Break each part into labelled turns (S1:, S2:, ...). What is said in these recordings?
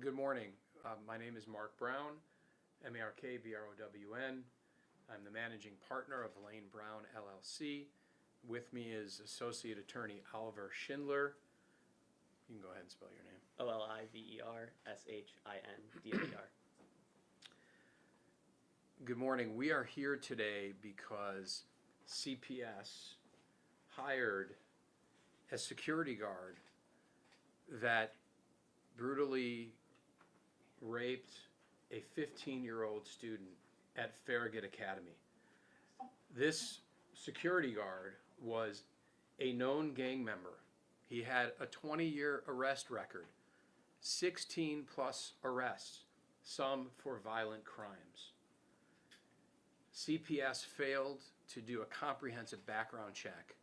S1: Good morning. My name is Mark Brown, M-A-R-K-B-R-O-W-N. I'm the managing partner of Lane Brown, LLC. With me is Associate Attorney Oliver Schindler. You can go ahead and spell your name.
S2: Olivershindler.
S1: Good morning. We are here today because CPS hired a security guard that brutally raped a 15-year-old student at Farragut Academy. This security guard was a known gang member. He had a 20-year arrest record, 16 plus arrests, some for violent crimes. CPS failed to do a comprehensive background check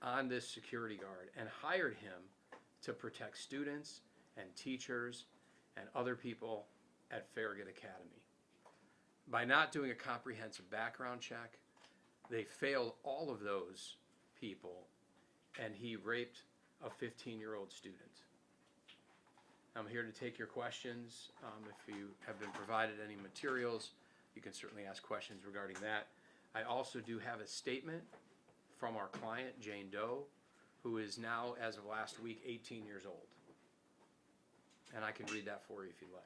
S1: on this security guard and hired him to protect students and teachers and other people at Farragut Academy. By not doing a comprehensive background check, they failed all of those people, and he raped a 15-year-old student. I'm here to take your questions. If you have been provided any materials, you can certainly ask questions regarding that. I also do have a statement from our client, Jane Doe, who is now, as of last week, 18 years old. And I can read that for you if you'd like.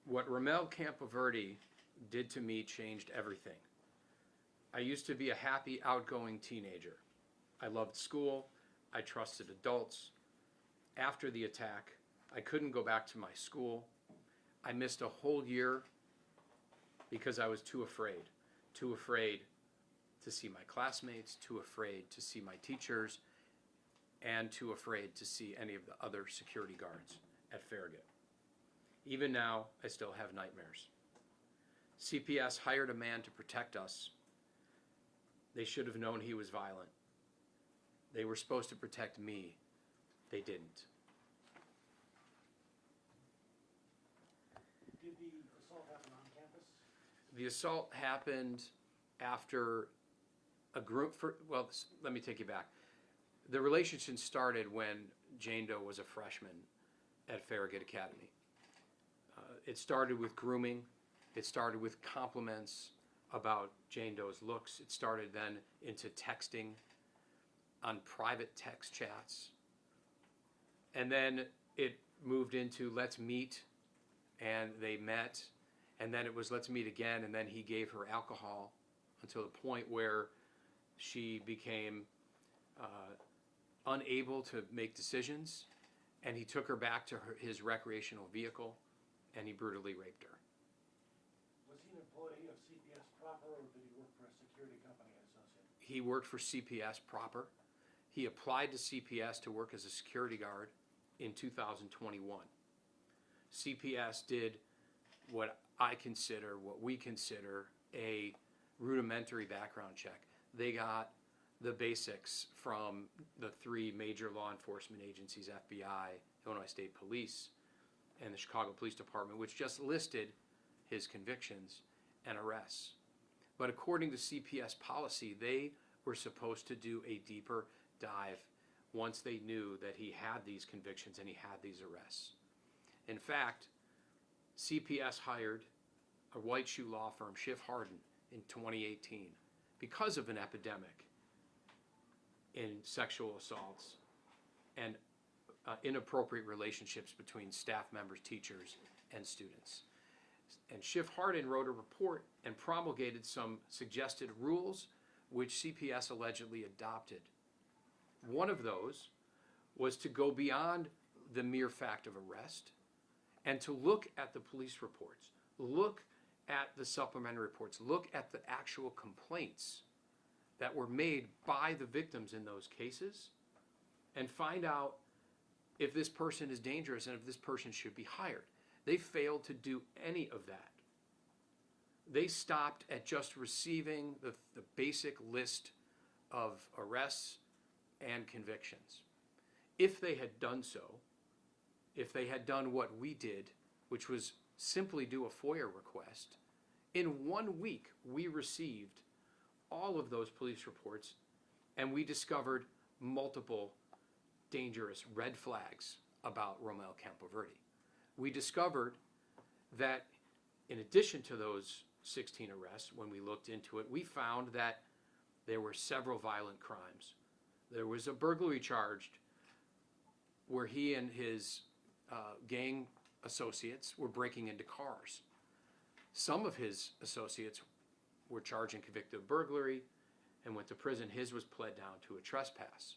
S1: What Ramel Campoverde did to me changed everything. I used to be a happy, outgoing teenager. I loved school. I trusted adults. After the attack, I couldn't go back to my school. I missed a whole year because I was too afraid to see my classmates, too afraid to see my teachers, and too afraid to see any of the other security guards at Farragut. Even now, I still have nightmares. CPS hired a man to protect us. They should have known he was violent. They were supposed to protect me. They didn't.
S3: Did the assault happen on campus?
S1: The assault happened after a group, let me take you back. The relationship started when Jane Doe was a freshman at Farragut Academy. It started with grooming. It started with compliments about Jane Doe's looks. It started then into texting on private text chats. And then it moved into let's meet, and they met. And then it was let's meet again, and then he gave her alcohol until the point where she became unable to make decisions, and he took her back to his recreational vehicle, and he brutally raped her.
S3: Was he an employee of CPS proper, or did he work for a security company associate?
S1: He worked for CPS proper. He applied to CPS to work as a security guard in 2021. CPS did what we consider a rudimentary background check. They got the basics from the three major law enforcement agencies, FBI, Illinois State Police, and the Chicago Police Department, which just listed his convictions and arrests. But according to CPS policy, they were supposed to do a deeper dive once they knew that he had these convictions and he had these arrests. In fact, CPS hired a white shoe law firm, Schiff Hardin, in 2018 because of an epidemic in sexual assaults and inappropriate relationships between staff members, teachers, and students. And Schiff Hardin wrote a report and promulgated some suggested rules which CPS allegedly adopted. One of those was to go beyond the mere fact of arrest and to look at the police reports, look at the supplementary reports, look at the actual complaints that were made by the victims in those cases, and find out if this person is dangerous and if this person should be hired. They failed to do any of that. They stopped at just receiving the basic list of arrests and convictions. If they had done so, if they had done what we did, which was simply do a FOIA request, in 1 week we received all of those police reports, and we discovered multiple dangerous red flags about Romel Campoverde. We discovered that in addition to those 16 arrests, when we looked into it, we found that there were several violent crimes. There was a burglary charged where he and his gang associates were breaking into cars. Some of his associates were charged and convicted of burglary and went to prison. His was pled down to a trespass.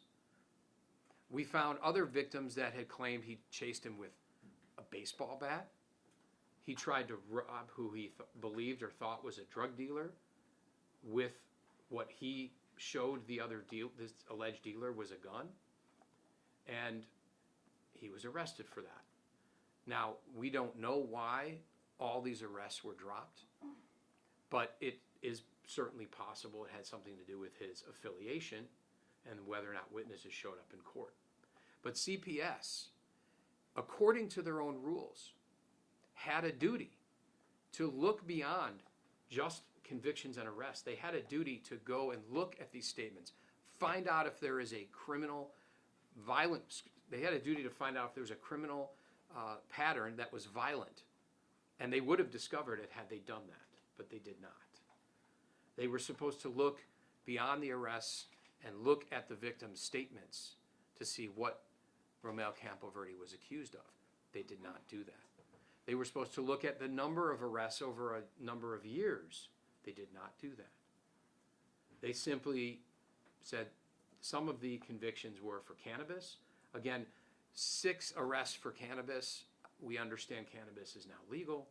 S1: We found other victims that had claimed he chased him with a baseball bat. He tried to rob who he believed or thought was a drug dealer with what he showed the other this alleged dealer was a gun, and he was arrested for that. Now, we don't know why all these arrests were dropped, but it is certainly possible it had something to do with his affiliation and whether or not witnesses showed up in court. But CPS, according to their own rules, had a duty to look beyond just convictions and arrests. They had a duty to go and look at these statements, find out if there is a criminal violence. They had a duty to find out if there was a criminal pattern that was violent. And they would have discovered it had they done that, but they did not. They were supposed to look beyond the arrests and look at the victim's statements to see what Romel Campoverde was accused of. They did not do that. They were supposed to look at the number of arrests over a number of years. They did not do that. They simply said some of the convictions were for cannabis. Again, 6 arrests for cannabis. We understand cannabis is now legal,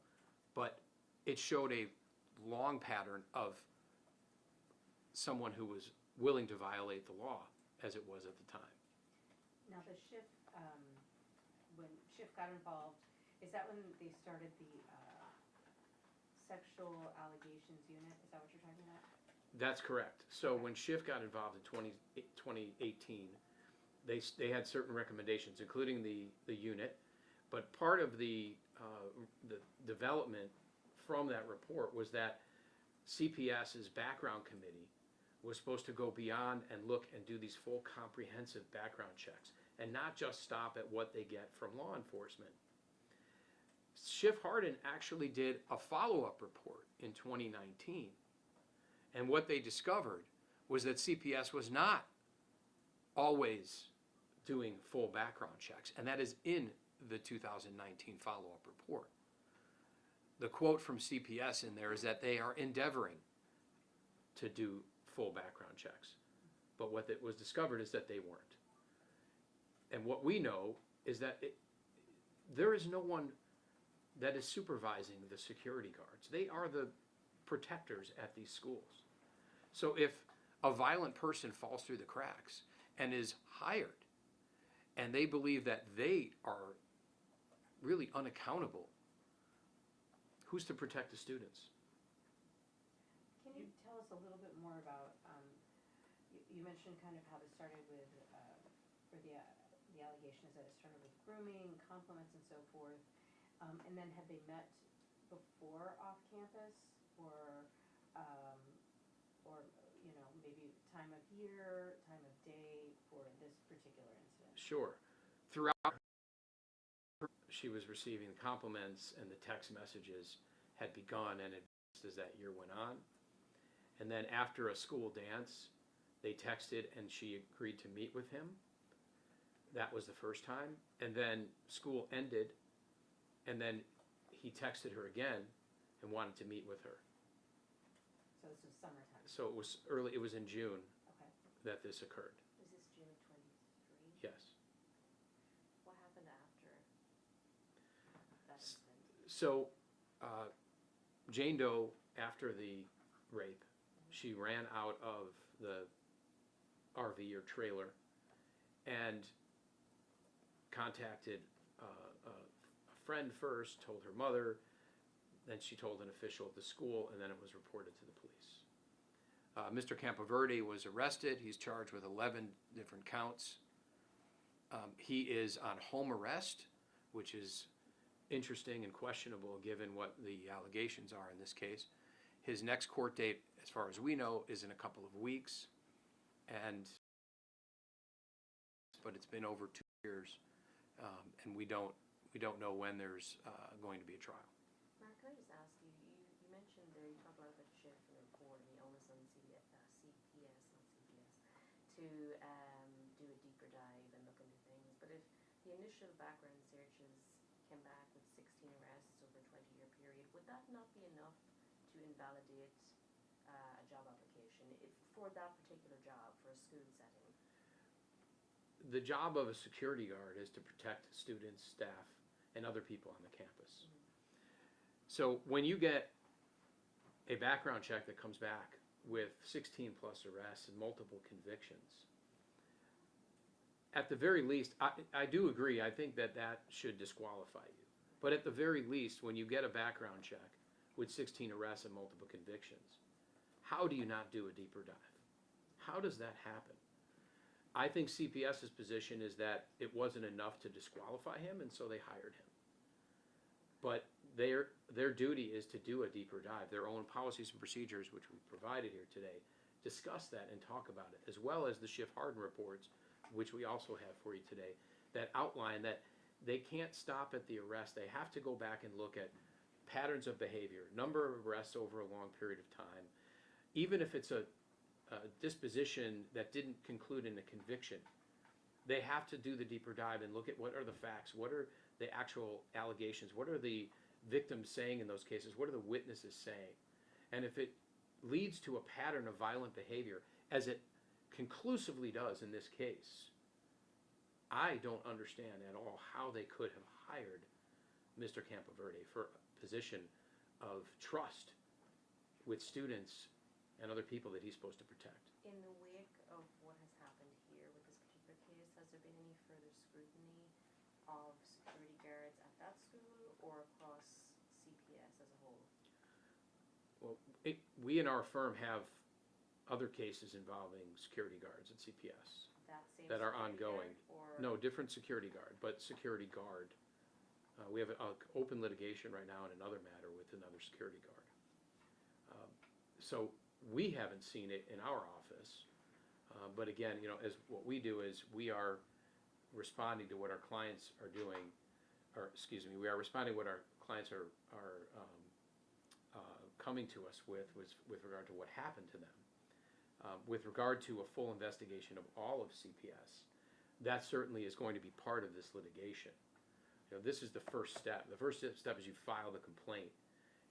S1: but it showed a long pattern of someone who was willing to violate the law as it was at the time.
S2: Now the Schiff, when Schiff got involved, is that when they started the sexual allegations unit? Is that what you're talking about?
S1: That's correct. So when Schiff got involved in 2018, they had certain recommendations, including the unit. But part of the development from that report was that CPS's background committee was supposed to go beyond and look and do these full comprehensive background checks and not just stop at what they get from law enforcement. Schiff Hardin actually did a follow-up report in 2019, and what they discovered was that CPS was not always doing full background checks, and that is in the 2019 follow-up report. The quote from CPS in there is that they are endeavoring to do full background checks, but what was discovered is that they weren't. And what we know is that there is no one that is supervising the security guards. They are the protectors at these schools. So if a violent person falls through the cracks and is hired, and they believe that they are really unaccountable, who's to protect the students?
S2: Can you tell us a little bit more about, you mentioned kind of how this started with, or the allegation is that it started with grooming, compliments, and so forth. And then had they met before off campus, or you know, maybe time of year, time of day for this particular incident?
S1: Sure. Throughout, she was receiving compliments, and the text messages had begun and advanced as that year went on. And then after a school dance, they texted, and she agreed to meet with him. That was the first time. And then school ended, and then he texted her again and wanted to meet with her.
S2: So this was summertime?
S1: So it was early, it was in June
S2: Okay.
S1: that this occurred.
S4: Was this June of 23?
S1: Yes.
S4: What happened after that incident?
S1: So Jane Doe, after the rape, she ran out of the RV or trailer and contacted a friend first, told her mother, then she told an official at the school, and then it was reported to the police. Mr. Campoverde was arrested. He's charged with 11 different counts. He is on home arrest, which is interesting and questionable given what the allegations are in this case. His next court date, as far as we know, is in a couple of weeks, and but it's been over 2 years, and we don't know when there's going to be a trial.
S4: Mark, can I just ask you, you mentioned there, you talked a lot about the shift from the report and the onus on CPS, to do a deeper dive and look into things. But if the initial background searches came back with 16 arrests over a 20-year period, would that not be enough to invalidate a job application for that particular job, for a school setting?
S1: The job of a security guard is to protect students, staff, and other people on the campus. So when you get a background check that comes back with 16 plus arrests and multiple convictions, at the very least, I do agree, I think that should disqualify you. But at the very least, when you get a background check with 16 arrests and multiple convictions, how do you not do a deeper dive? How does that happen? I think CPS's position is that it wasn't enough to disqualify him, and so they hired him. But their duty is to do a deeper dive. Their own policies and procedures, which we provided here today, discuss that and talk about it, as well as the Schiff-Hardin reports, which we also have for you today, that outline that they can't stop at the arrest. They have to go back and look at patterns of behavior, number of arrests over a long period of time, even if it's a disposition that didn't conclude in a conviction. They have to do the deeper dive and look at what are the facts, what are the actual allegations, what are the victims saying in those cases, what are the witnesses saying. And if it leads to a pattern of violent behavior, as it conclusively does in this case, I don't understand at all how they could have hired Mr. Campoverde for a position of trust with students and other people that he's supposed to protect.
S4: In the wake of what has happened here with this particular case, has there been any further scrutiny of security guards at that school or across CPS as a whole?
S1: Well, we in our firm have other cases involving security guards at CPS that are ongoing. No, different security guard, but security guard. We have an open litigation right now in another matter with another security guard. So we haven't seen it in our office, but again, as what we do is we are responding to what our clients are doing, or excuse me, we are responding to what our clients are coming to us with regard to what happened to them. With regard to a full investigation of all of CPS, that certainly is going to be part of this litigation. This is the first step. The first step is you file the complaint,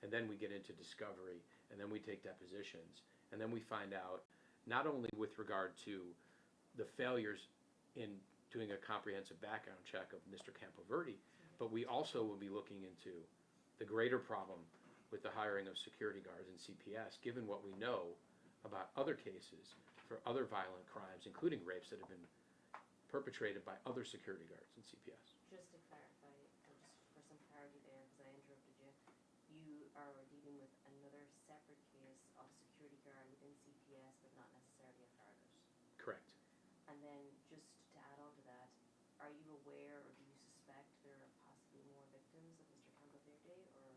S1: and then we get into discovery, and then we take depositions, and then we find out not only with regard to the failures in doing a comprehensive background check of Mr. Campoverde, but we also will be looking into the greater problem with the hiring of security guards in CPS, given what we know about other cases for other violent crimes, including rapes that have been perpetrated by other security guards in CPS.
S4: Just to clarify, just for some clarity there, because I interrupted you, you are dealing with another separate case of security guard within CPS, but not necessarily a Fargus.
S1: Correct.
S4: And then just to add on to that, are you aware or do you suspect there are possibly more victims of Mr. Campoverde, or?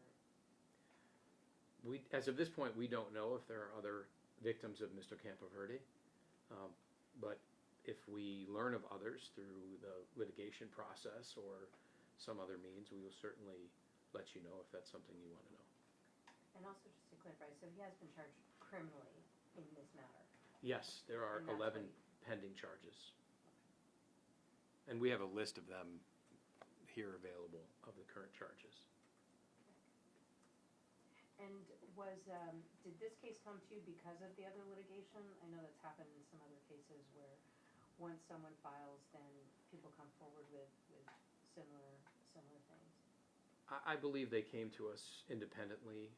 S1: As of this point, we don't know if there are other victims of Mr. Campoverde, but if we learn of others through the litigation process or some other means, we will certainly let you know if that's something you want to know.
S2: And also just to clarify, so he has been charged criminally in this matter?
S1: Yes, there are 11 pending charges. And we have a list of them here available of the current charges.
S2: And did this case come to you because of the other litigation? I know that's happened in some other cases where once someone files, then people come forward with similar things.
S1: I believe they came to us independently.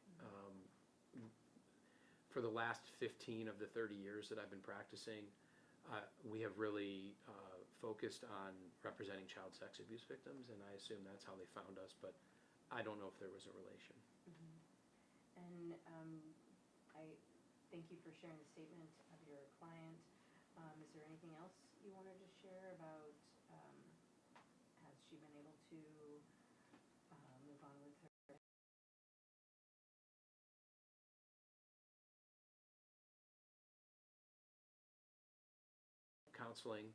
S1: For the last 15 of the 30 years that I've been practicing, we have really focused on representing child sex abuse victims, and I assume that's how they found us, but I don't know if there was a relation.
S2: And I thank you for sharing the statement of your client. Is there anything else you wanted to share about, has she been able to move on with her?
S1: Counseling.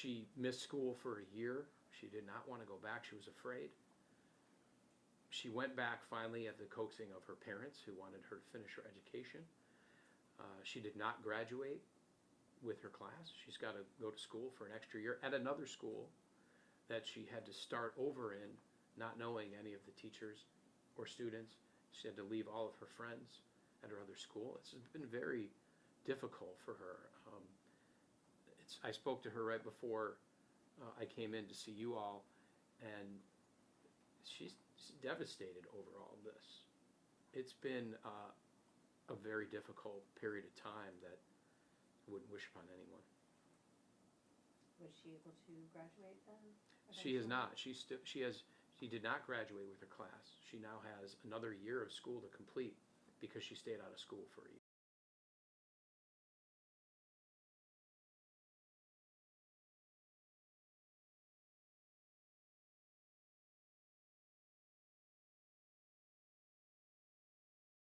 S1: She missed school for a year. She did not want to go back. She was afraid. She went back finally at the coaxing of her parents, who wanted her to finish her education. She did not graduate with her class. She's got to go to school for an extra year at another school that she had to start over in, not knowing any of the teachers or students. She had to leave all of her friends at her other school. It's been very difficult for her. I spoke to her right before I came in to see you all, and she's devastated over all this. It's been a very difficult period of time that I wouldn't wish upon anyone.
S2: Was she able to graduate then?
S1: She is
S2: eventually?
S1: not. She did not graduate with her class. She now has another year of school to complete because she stayed out of school for a year.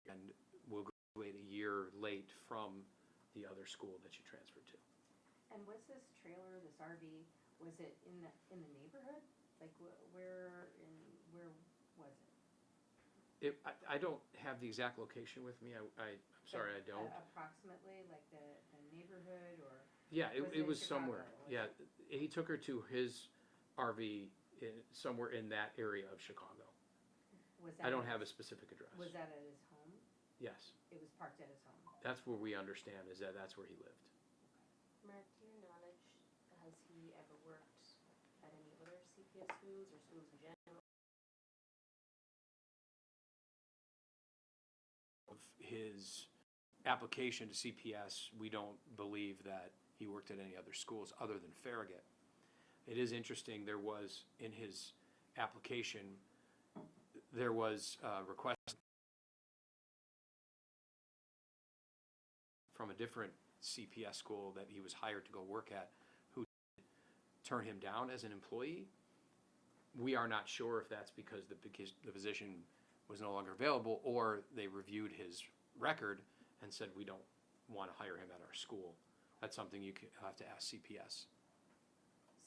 S1: And will graduate a year late from the other school that she transferred to.
S2: And was this trailer, this RV, was it in the neighborhood? Like where was it?
S1: I don't have the exact location with me. I'm sorry, I don't.
S2: Approximately, like the neighborhood, or?
S1: Yeah,
S2: Was
S1: it
S2: it
S1: was
S2: Chicago?
S1: somewhere.
S2: Was
S1: Yeah, he took her to his RV somewhere in that area of Chicago.
S2: Was that
S1: I don't
S2: at
S1: have a
S2: his-
S1: specific address.
S2: Was that at his home?
S1: Yes,
S2: It was parked at his home.
S1: that's where we understand is that's where he lived.
S4: Mark, to your knowledge, has he ever worked at any other CPS schools or schools in general?
S1: Of his application to CPS, we don't believe that he worked at any other schools other than Farragut. It is interesting, there was in his application, there was a request from a different CPS school that he was hired to go work at, who turned him down as an employee. We are not sure if that's because the position was no longer available, or they reviewed his record and said, we don't want to hire him at our school. That's something you have to ask CPS.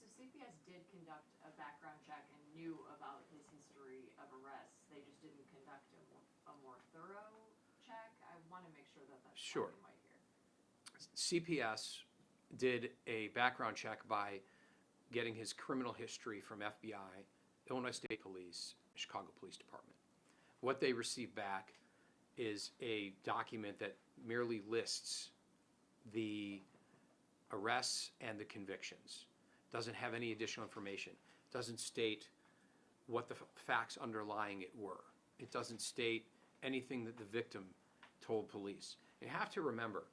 S5: So CPS did conduct a background check and knew about his history of arrests. They just didn't conduct a more thorough check. I want to make sure that that's
S1: Sure.
S5: black and white here.
S1: CPS did a background check by getting his criminal history from FBI, Illinois State Police, Chicago Police Department. What they received back is a document that merely lists the arrests and the convictions. Doesn't have any additional information. Doesn't state what the facts underlying it were. It doesn't state anything that the victim told police. You have to remember,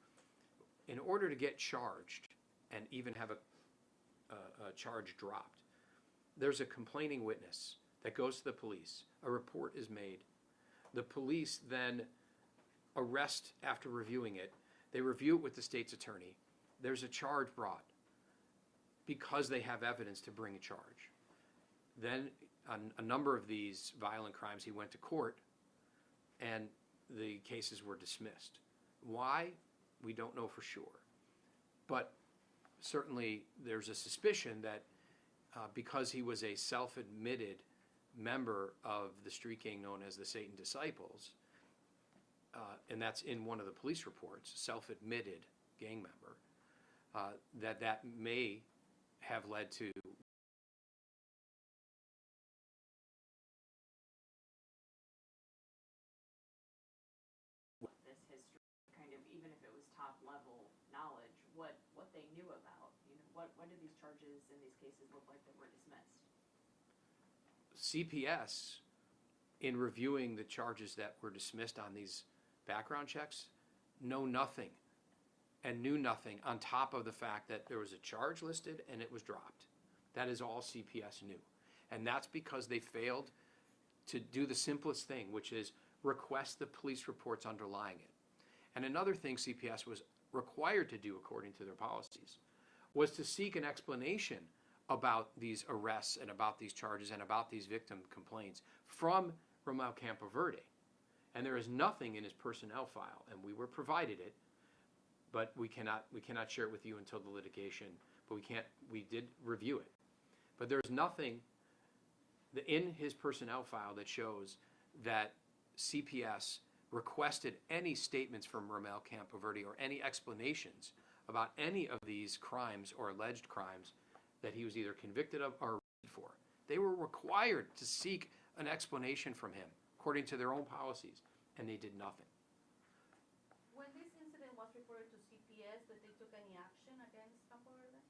S1: in order to get charged and even have a charge dropped, there's a complaining witness that goes to the police. A report is made. The police then arrest after reviewing it. They review it with the state's attorney. There's a charge brought because they have evidence to bring a charge. Then on a number of these violent crimes, he went to court and the cases were dismissed. Why? We don't know for sure. But certainly there's a suspicion that because he was a self-admitted member of the street gang known as the Satan Disciples, and that's in one of the police reports, self-admitted gang member, that may have led to
S5: This history, kind of, even if it was top level knowledge, what they knew about. You know, what do these charges in these cases look like that were dismissed?
S1: CPS, in reviewing the charges that were dismissed on these background checks, know nothing and knew nothing on top of the fact that there was a charge listed and it was dropped. That is all CPS knew. And that's because they failed to do the simplest thing, which is request the police reports underlying it. And another thing CPS was required to do according to their policies was to seek an explanation about these arrests and about these charges and about these victim complaints from Romel Campoverde. And there is nothing in his personnel file, and we were provided it, but we cannot share it with you until the litigation. but we did review it. But there's nothing in his personnel file that shows that CPS requested any statements from Ramel Campoverde or any explanations about any of these crimes or alleged crimes that he was either convicted of or arrested for. They were required to seek an explanation from him according to their own policies, and they did nothing.
S6: When this incident was reported to CPS, did they took any action against Campoverde?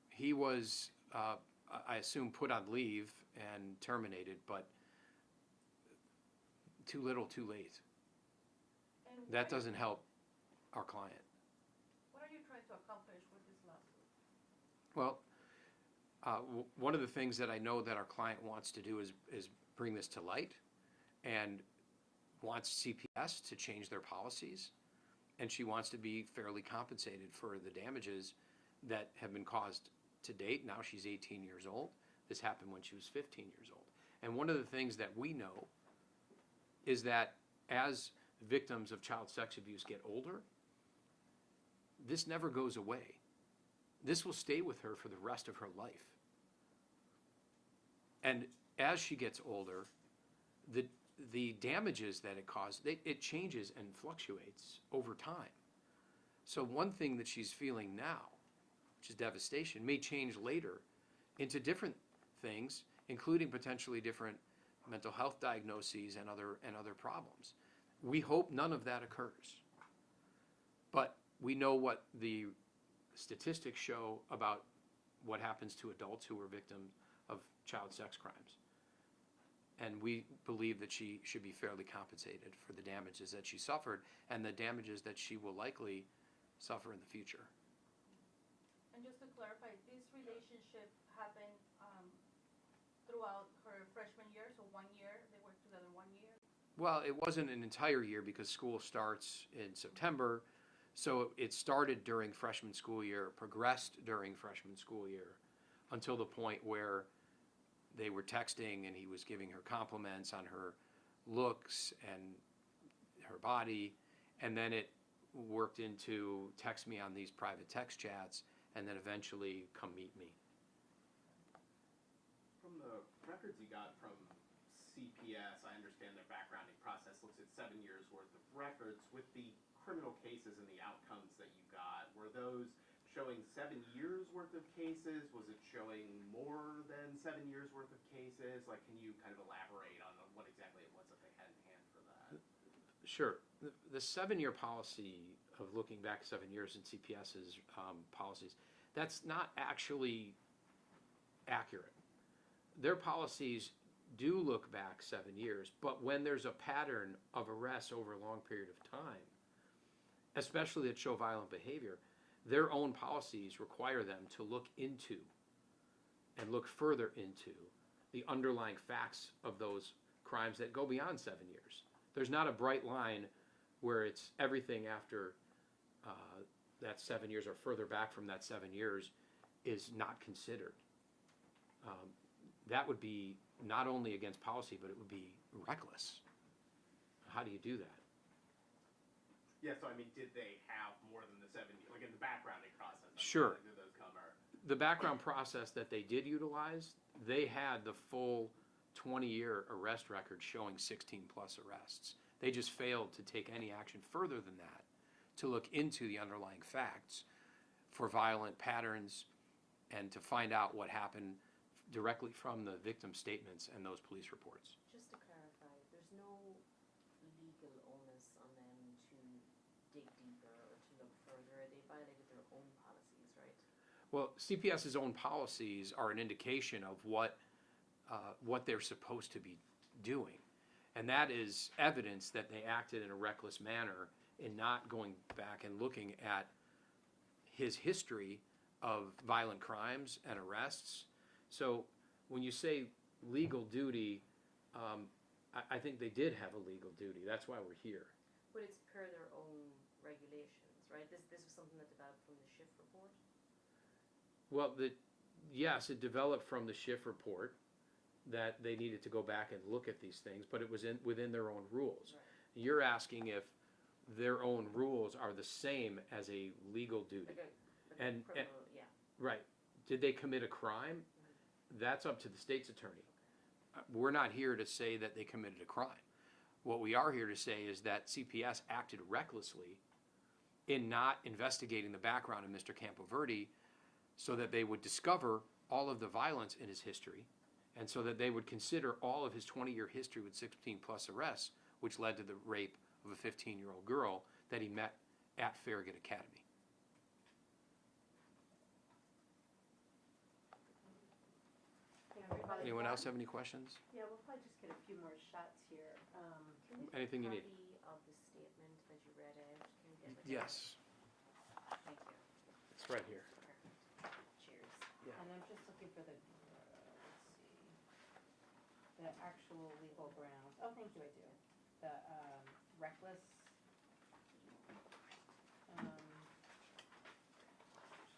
S1: He was, I assume, put on leave and terminated, but too little, too late.
S6: And
S1: That doesn't help our client.
S6: what are you trying to accomplish with this lawsuit?
S1: Well, one of the things that I know that our client wants to do is bring this to light and wants CPS to change their policies, and she wants to be fairly compensated for the damages that have been caused to date. Now she's 18 years old. This happened when she was 15 years old. And one of the things that we know is that as victims of child sex abuse get older, this never goes away. This will stay with her for the rest of her life. And as she gets older, the damages that it causes, it changes and fluctuates over time. So one thing that she's feeling now, which is devastation, may change later into different things, including potentially different mental health diagnoses and other problems. We hope none of that occurs. But we know what the statistics show about what happens to adults who are victims of child sex crimes. And we believe that she should be fairly compensated for the damages that she suffered and the damages that she will likely suffer in the future.
S6: And just to clarify, this relationship happened throughout her freshman year, so 1 year, they worked together 1 year?
S1: Well, it wasn't an entire year because school starts in September. So it started during freshman school year, progressed during freshman school year, until the point where they were texting and he was giving her compliments on her looks and her body. And then it worked into text me on these private text chats and then eventually come meet me.
S7: From the records you got from CPS, I understand their backgrounding process looks at 7 years worth of records. With the criminal cases and the outcomes that you got, were those showing 7 years worth of cases? Was it showing more than 7 years worth of cases? Like, can you kind of elaborate on what exactly it was that they had in hand for that?
S1: Sure. The 7-year policy of looking back 7 years in CPS's policies, that's not actually accurate. Their policies do look back 7 years, but when there's a pattern of arrests over a long period of time, especially that show violent behavior, their own policies require them to look into and look further into the underlying facts of those crimes that go beyond 7 years. There's not a bright line where it's everything after that 7 years or further back from that 7 years is not considered. That would be not only against policy, but it would be reckless. How do you do that?
S7: Yeah, so I mean, did they have more than the 7 years, like in the backgrounding process?
S1: Sure.
S7: Did those come or?
S1: The background process that they did utilize, they had the full 20-year arrest record showing 16 plus arrests. They just failed to take any action further than that to look into the underlying facts for violent patterns and to find out what happened directly from the victim statements and those police reports.
S4: Just to clarify, there's no legal onus on them to dig deeper or to look further. They violated their own policies, right?
S1: Well, CPS's own policies are an indication of what they're supposed to be doing. And that is evidence that they acted in a reckless manner in not going back and looking at his history of violent crimes and arrests. So when you say legal duty, I think they did have a legal duty. That's why we're here.
S4: But it's per their own regulations, right? This was something that developed from the Schiff report?
S1: Well, yes, it developed from the Schiff report that they needed to go back and look at these things, but it was within their own rules. Right. You're asking if their own rules are the same as a legal duty.
S4: Like
S1: And-
S4: criminal, yeah.
S1: Right. Did they commit a crime? That's up to the state's attorney. We're not here to say that they committed a crime. What we are here to say is that CPS acted recklessly in not investigating the background of Mr. Campoverde so that they would discover all of the violence in his history and so that they would consider all of his 20-year history with 16-plus arrests, which led to the rape of a 15-year-old girl that he met at Farragut Academy. Anyone else have any questions?
S2: Yeah, we'll probably just get a few more shots here.
S4: Can we get
S1: Anything you
S4: a
S1: need.
S4: copy of the statement that you read out? Can we get like
S1: Yes,
S4: Thank you.
S1: it's right here.
S4: Perfect. Cheers.
S1: Yeah.
S2: And I'm just looking for the, the actual legal grounds. Oh, thank you, I do. The, reckless, just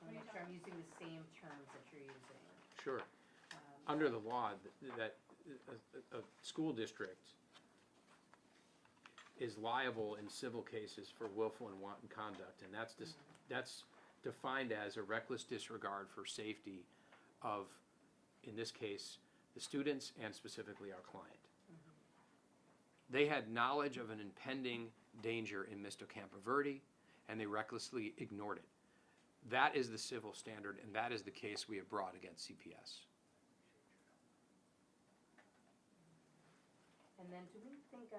S2: wanna make sure I'm using the same terms that you're using.
S1: Sure.
S2: Um,
S1: Under the law, that a school district is liable in civil cases for willful and wanton conduct, and that's defined as a reckless disregard for safety of, in this case, the students and specifically our client. They had knowledge of an impending danger in Mr. Campoverde, and they recklessly ignored it. That is the civil standard, and that is the case we have brought against CPS.
S2: And then, do we think, the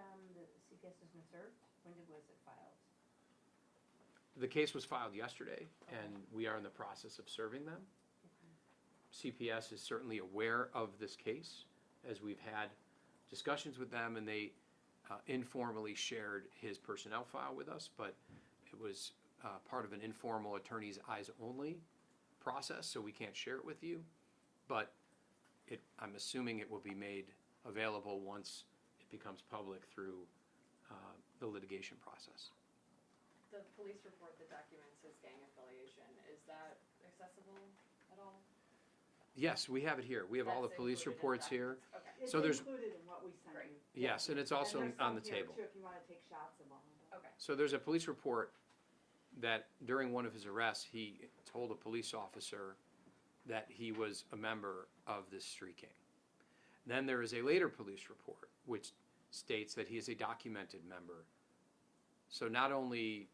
S2: CPS has been served? When was it filed?
S1: The case was filed yesterday, and we are in the process of serving them. CPS is certainly aware of this case, as we've had discussions with them, and they informally shared his personnel file with us, but it was part of an informal attorney's eyes only process, so we can't share it with you. But I'm assuming it will be made available once it becomes public through the litigation process.
S5: The police report that documents his gang affiliation, is that accessible at all?
S1: Yes, we have it here. We have all the
S5: That's
S1: police
S5: included in
S1: reports here.
S5: documents? Okay.
S8: It's
S1: So there's-
S8: included in what we sent
S5: Great.
S8: you.
S1: Yes, and it's also
S8: And there's
S1: on
S8: some
S1: the
S8: here,
S1: table.
S8: too, if you wanna take shots of them.
S5: Okay.
S1: So there's a police report that during one of his arrests, he told a police officer that he was a member of this street gang. Then there is a later police report which states that he is a documented member. So not only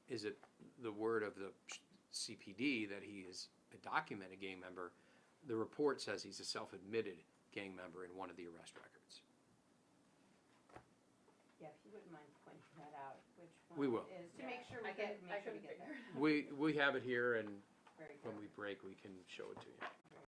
S1: is it the word of the CPD that he is a documented gang member, the report says he's a self-admitted gang member in one of the arrest records.
S2: Yeah, if you wouldn't mind pointing that out, which
S1: We
S2: one
S1: will.
S2: it is, to
S5: Yeah,
S2: make sure
S5: I
S2: we get
S5: couldn't
S2: there.
S1: We have it here, and
S2: Very
S1: when
S2: good.
S1: we break, we can show it to you.